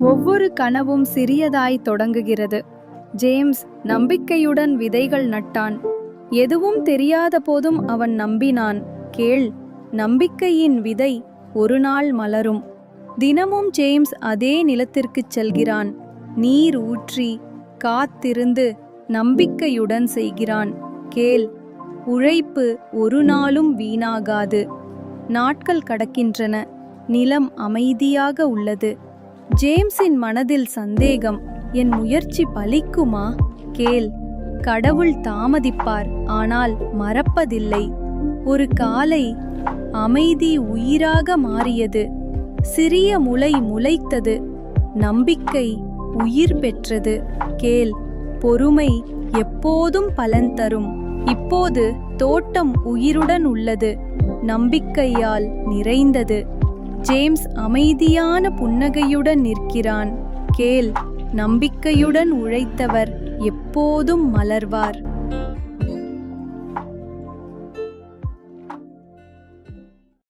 ஒவ்வொரு கனவும் சிறியதாய் தொடங்குகிறது. ஜேம்ஸ் நம்பிக்கையுடன் விதைகள் நட்டான். எதுவும் தெரியாத போதும் அவன் நம்பினான். கேள், நம்பிக்கையின் விதை ஒரு நாள் மலரும். தினமும் ஜேம்ஸ் அதே நிலத்திற்குச் செல்கிறான். நீர் ஊற்றி காத்திருந்து நம்பிக்கையுடன் செய்கிறான். கேள், உழைப்பு ஒரு நாளும் வீணாகாது. நாட்கள் கடக்கின்றன. நிலம் அமைதியாக உள்ளது. ஜேம்ஸின் மனதில் சந்தேகம். என் முயற்சி பலிக்குமா? கேள், கடவுள் தாமதிப்பார், ஆனால் மறப்பதில்லை. ஒரு காலை அமைதி உயிராக மாறியது. சிறிய முளை முளைத்தது. நம்பிக்கை உயிர் பெற்றது. கேள், பொறுமை எப்போதும் பலன் தரும். இப்போது தோட்டம் உயிருடன் உள்ளது. நம்பிக்கையால் நிறைந்தது. ஜேம்ஸ் அமைதியான புன்னகையுடன் நிற்கிறான். கேள், நம்பிக்கையுடன் உழைத்தவர் எப்போதும் மலர்வார்.